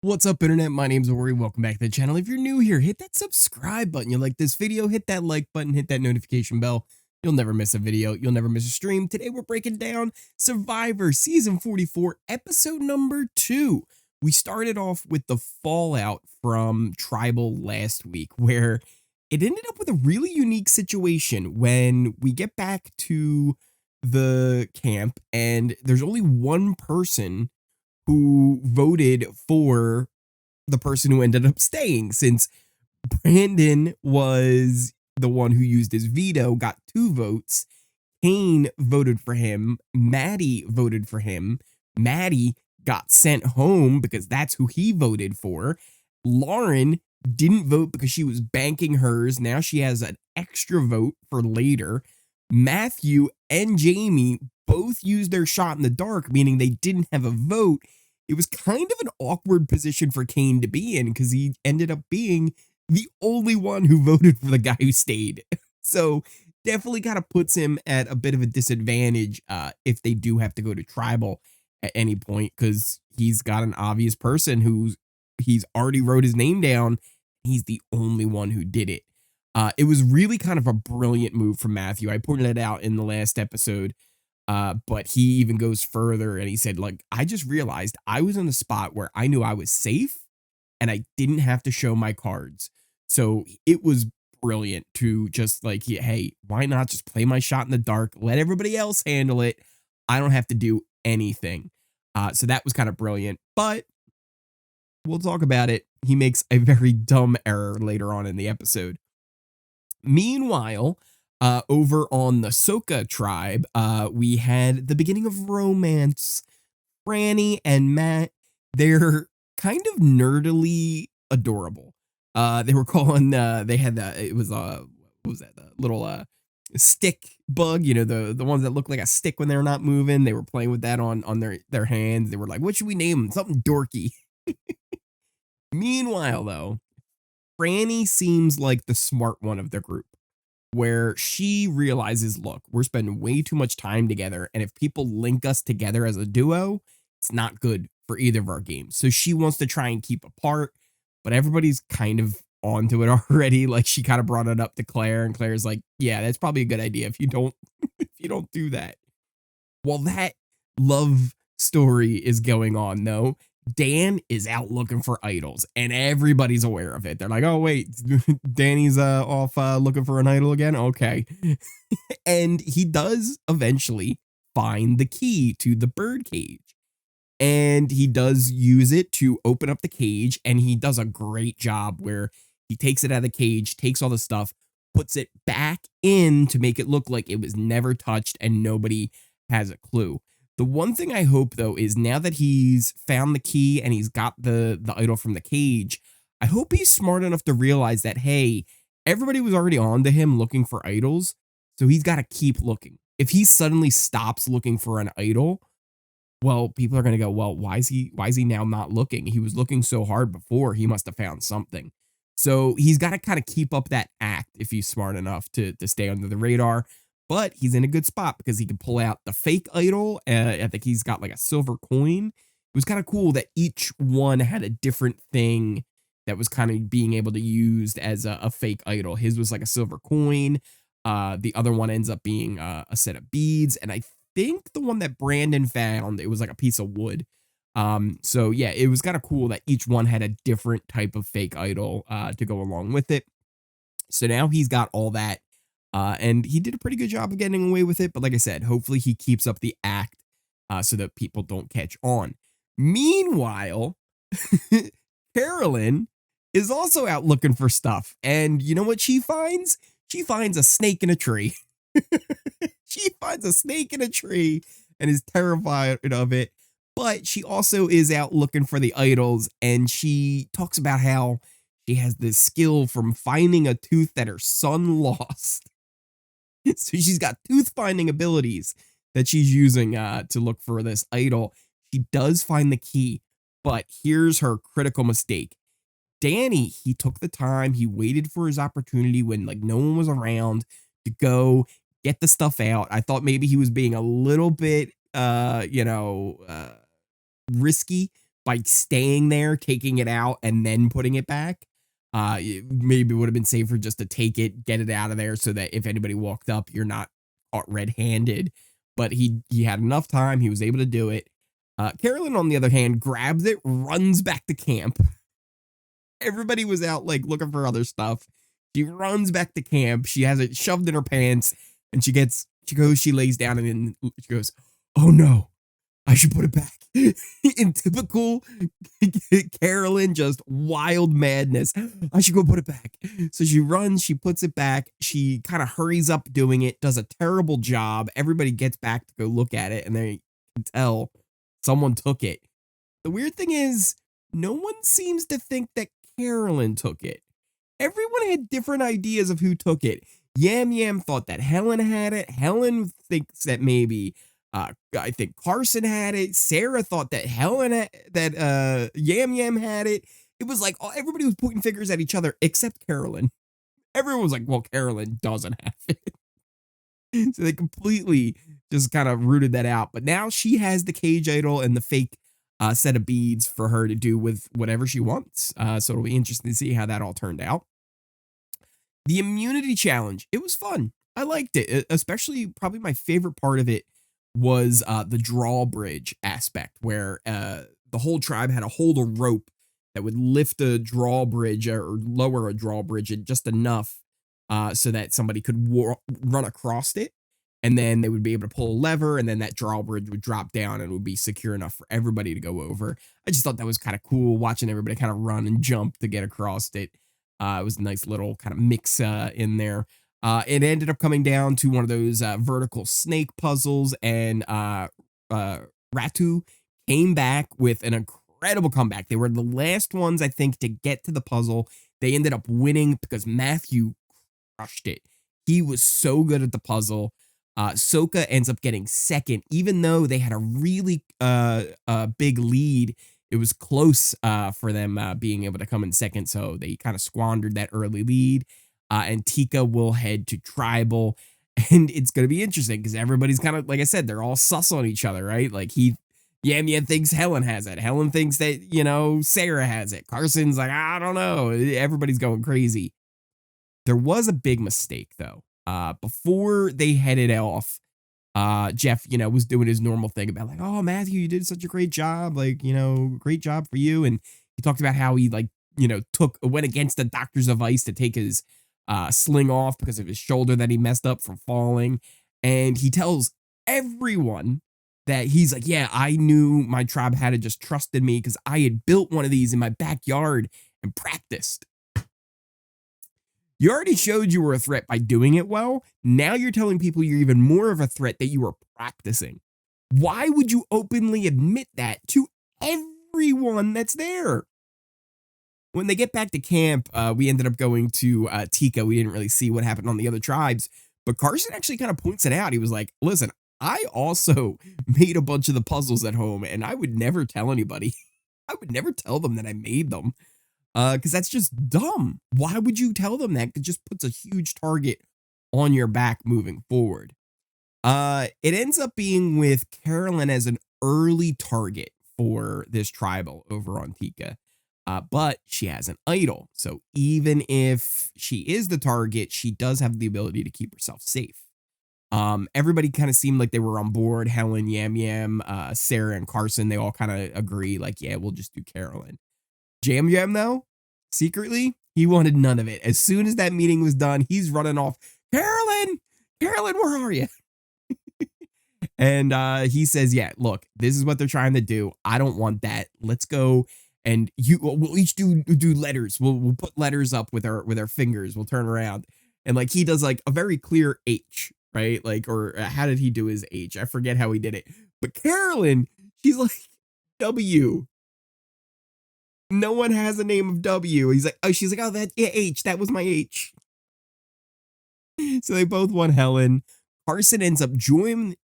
What's up, internet? My name's Ori. Welcome back to the channel. If you're new here, hit that subscribe button. You like this video, hit that like button, hit that notification bell. You'll never miss a video. You'll never miss a stream. Today, we're breaking down Survivor Season 44, Episode number 2. We started off with the fallout from Tribal last week, where it ended up with a really unique situation when we get back to the camp, and there's only one person who voted for the person who ended up staying, since Brandon was the one who used his veto, got 2 votes. Kane voted for him. Maddie voted for him. Maddie got sent home because that's who he voted for. Lauren didn't vote because she was banking hers. Now she has an extra vote for later. Matthew and Jamie both used their shot in the dark, meaning they didn't have a vote. It was kind of an awkward position for Kane to be in because he ended up being the only one who voted for the guy who stayed. So definitely kind of puts him at a bit of a disadvantage if they do have to go to Tribal at any point, because he's got an obvious person who's he's already wrote his name down. He's the only one who did it. It was really kind of a brilliant move from Matthew. I pointed it out in the last episode, but he even goes further and he said, like, I just realized I was in a spot where I knew I was safe and I didn't have to show my cards. So it was brilliant to just like, hey, why not just play my shot in the dark? Let everybody else handle it. I don't have to do anything. So that was kind of brilliant, but we'll talk about it. He makes a very dumb error later on in the episode. Meanwhile, over on the Soka tribe, we had the beginning of romance. Franny and Matt, they're kind of nerdily adorable. They were calling, they had it was what was that, the little stick bug, you know, the ones that look like a stick when they're not moving. They were playing with that on their hands. They were like, what should we name them? Something dorky. Meanwhile, though, Franny seems like the smart one of the group, where she realizes, look, we're spending way too much time together, and if people link us together as a duo, it's not good for either of our games. So she wants to try and keep apart, but everybody's kind of onto it already. Like, she kind of brought it up to Claire, and Claire's like, yeah, that's probably a good idea if you don't if you don't do that. While that love story is going on, though, Dan is out looking for idols, and everybody's aware of it. They're like, oh, wait, Danny's off looking for an idol again? Okay. And he does eventually find the key to the bird cage. And he does use it to open up the cage, and he does a great job where he takes it out of the cage, takes all the stuff, puts it back in to make it look like it was never touched and nobody has a clue. The one thing I hope, though, is now that he's found the key and he's got the idol from the cage, I hope he's smart enough to realize that, hey, everybody was already on to him looking for idols, so he's got to keep looking. If he suddenly stops looking for an idol, well, people are going to go, well, why is he now not looking? He was looking so hard before. He must have found something. So he's got to kind of keep up that act if he's smart enough to stay under the radar. But he's in a good spot because he can pull out the fake idol. I think he's got like a silver coin. It was kind of cool that each one had a different thing that was kind of being able to use as a fake idol. His was like a silver coin. The other one ends up being a set of beads. And I think the one that Brandon found, it was like a piece of wood. So yeah, it was kind of cool that each one had a different type of fake idol to go along with it. So now he's got all that. And he did a pretty good job of getting away with it. But like I said, hopefully he keeps up the act so that people don't catch on. Meanwhile, Carolyn is also out looking for stuff. And you know what she finds? She finds a snake in a tree. She finds a snake in a tree and is terrified of it. But she also is out looking for the idols. And she talks about how she has this skill from finding a tooth that her son lost. So she's got tooth finding abilities that she's using to look for this idol. She does find the key, but here's her critical mistake. Danny, he took the time, he waited for his opportunity when like no one was around to go get the stuff out. I thought maybe he was being a little bit risky by staying there, taking it out, and then putting it back. Maybe it would have been safer just to take it, get it out of there, so that if anybody walked up, you're not caught red-handed. But he had enough time. He was able to do it. Carolyn, on the other hand, grabs it, runs back to camp. Everybody was out like looking for other stuff. She runs back to camp. She has it shoved in her pants, and she lays down, and then she goes, "Oh no, I should put it back." In typical Carolyn, just wild madness. I should go put it back. So she runs, she puts it back. She kind of hurries up doing it, does a terrible job. Everybody gets back to go look at it, and they can tell someone took it. The weird thing is, no one seems to think that Carolyn took it. Everyone had different ideas of who took it. Yam Yam thought that Helen had it. Helen thinks that maybe I think Carson had it. Sarah thought that Yam Yam had it. It was like everybody was pointing fingers at each other except Carolyn. Everyone was like, "Well, Carolyn doesn't have it." So they completely just kind of rooted that out. But now she has the cage idol and the fake set of beads for her to do with whatever she wants. So it'll be interesting to see how that all turned out. The immunity challenge, it was fun. I liked it, especially probably my favorite part of it was the drawbridge aspect, where the whole tribe had to hold a rope that would lift a drawbridge or lower a drawbridge just enough so that somebody could run across it. And then they would be able to pull a lever, and then that drawbridge would drop down and would be secure enough for everybody to go over. I just thought that was kind of cool, watching everybody kind of run and jump to get across it. It was a nice little kind of mix in there. It ended up coming down to one of those vertical snake puzzles, and Ratu came back with an incredible comeback. They were the last ones, I think, to get to the puzzle. They ended up winning because Matthew crushed it. He was so good at the puzzle. Soka ends up getting second, even though they had a really big lead. It was close for them being able to come in second, so they kind of squandered that early lead. And Tika will head to Tribal, and it's going to be interesting because everybody's kind of, like I said, they're all sus on each other, right? Like Yam Yam thinks Helen has it. Helen thinks that, Sarah has it. Carson's like, I don't know. Everybody's going crazy. There was a big mistake, though. Before they headed off, Jeff, was doing his normal thing about like, "Oh, Matthew, you did such a great job. Like, great job for you." And he talked about how he went against the doctor's advice to take his sling off because of his shoulder that he messed up from falling. And he tells everyone that he's like, "Yeah, I knew my tribe had to just trusted me because I had built one of these in my backyard and practiced." You already showed you were a threat by doing it well. Now you're telling people you're even more of a threat that you were practicing. Why would you openly admit that to everyone that's there? When they get back to camp, we ended up going to Tika. We didn't really see what happened on the other tribes, but Carson actually kind of points it out. He was like, "Listen, I also made a bunch of the puzzles at home, and I would never tell anybody. I would never tell them that I made them. Because that's just dumb. Why would you tell them that? It just puts a huge target on your back moving forward." It ends up being with Carolyn as an early target for this tribal over on Tika. But she has an idol. So even if she is the target, she does have the ability to keep herself safe. Everybody kind of seemed like they were on board. Helen, Yam Yam, Sarah, and Carson, they all kind of agree, like, "Yeah, we'll just do Carolyn." Yam Yam, though, secretly, he wanted none of it. As soon as that meeting was done, he's running off. "Carolyn, Carolyn, where are you?" And he says, "Yeah, look, this is what they're trying to do. I don't want that. Let's go, and we'll each do letters. We'll put letters up with our fingers. We'll turn around." And like he does like a very clear H, right? Like, or how did he do his H? I forget how he did it. But Carolyn, she's like W. No one has a name of W. He's like, she's like, "Oh, that H. That was my H." So they both want Helen. Carson ends up joining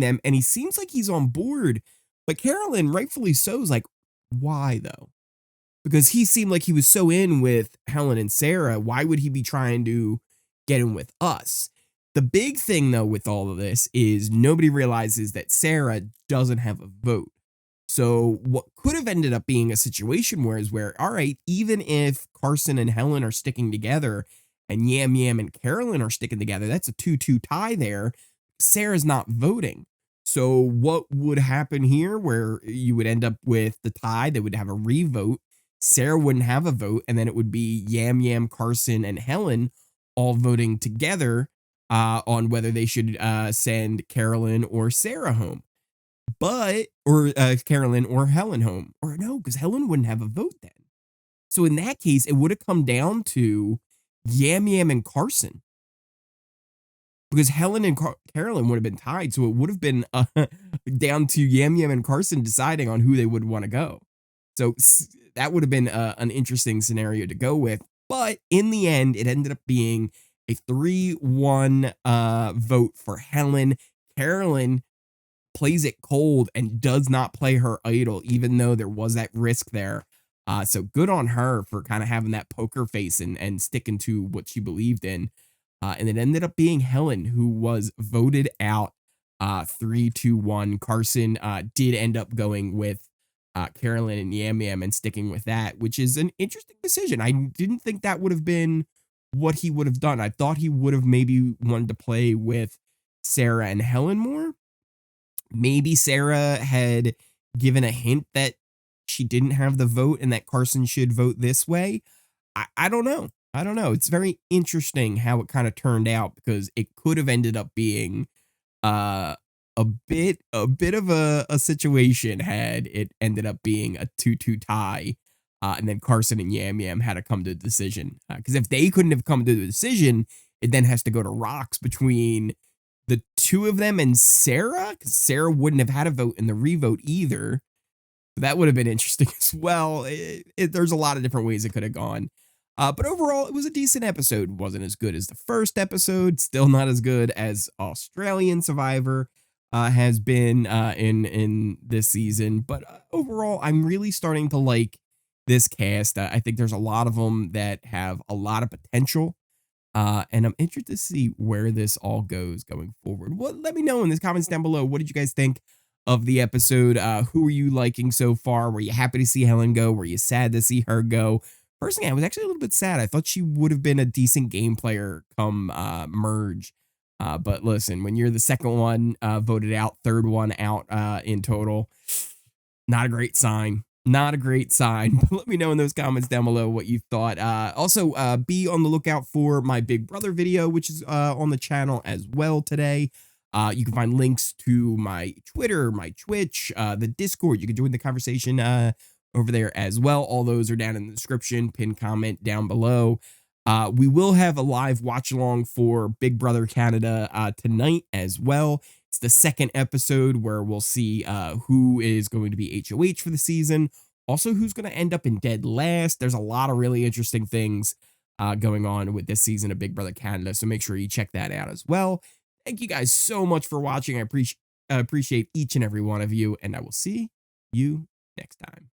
them, and he seems like he's on board. But Carolyn, rightfully so, is like, why though? Because he seemed like he was so in with Helen and Sarah. Why would he be trying to get in with us? The big thing, though, with all of this is nobody realizes that Sarah doesn't have a vote. So what could have ended up being a situation where, all right, even if Carson and Helen are sticking together and Yam Yam and Carolyn are sticking together, that's a 2-2 tie there. Sarah's not voting. So what would happen here where you would end up with the tie? They would have a revote. Sarah wouldn't have a vote, and then it would be Yam Yam, Carson, and Helen all voting together on whether they should send Carolyn or Sarah home. But, or Carolyn or Helen home. Or no, because Helen wouldn't have a vote then. So in that case, it would have come down to Yam Yam and Carson. Because Helen and Carolyn would have been tied. So it would have been down to Yam Yam and Carson deciding on who they would want to go. So that would have been an interesting scenario to go with. But in the end, it ended up being a 3-1 vote for Helen. Carolyn plays it cold and does not play her idol, even though there was that risk there. So good on her for kind of having that poker face and sticking to what she believed in. And it ended up being Helen who was voted out 3-1. Carson did end up going with Carolyn and Yam Yam and sticking with that, which is an interesting decision. I didn't think that would have been what he would have done. I thought he would have maybe wanted to play with Sarah and Helen more. Maybe Sarah had given a hint that she didn't have the vote and that Carson should vote this way. I don't know. I don't know. It's very interesting how it kind of turned out because it could have ended up being a bit of a situation had it ended up being a 2-2 tie. And then Carson and Yam Yam had to come to a decision. Because if they couldn't have come to the decision, it then has to go to rocks between the two of them and Sarah, because Sarah wouldn't have had a vote in the revote either. That would have been interesting as well. There's a lot of different ways it could have gone. But overall, it was a decent episode. Wasn't as good as the first episode. Still not as good as Australian Survivor has been in this season. But overall, I'm really starting to like this cast. I think there's a lot of them that have a lot of potential. And I'm interested to see where this all goes going forward. Well, let me know in the comments down below. What did you guys think of the episode? Who are you liking so far? Were you happy to see Helen go? Were you sad to see her go? Personally, I was actually a little bit sad. I thought she would have been a decent game player come merge. But listen, when you're the second one voted out, third one out in total, not a great sign. Not a great sign, but let me know in those comments down below what you thought. Also, be on the lookout for my Big Brother video, which is on the channel as well today. You can find links to my Twitter, my Twitch, the Discord. You can join the conversation over there as well. All those are down in the description, pinned comment down below. We will have a live watch along for Big Brother Canada tonight as well. It's the second episode where we'll see who is going to be HOH for the season. Also, who's going to end up in dead last. There's a lot of really interesting things going on with this season of Big Brother Canada, so make sure you check that out as well. Thank you guys so much for watching. I appreciate each and every one of you, and I will see you next time.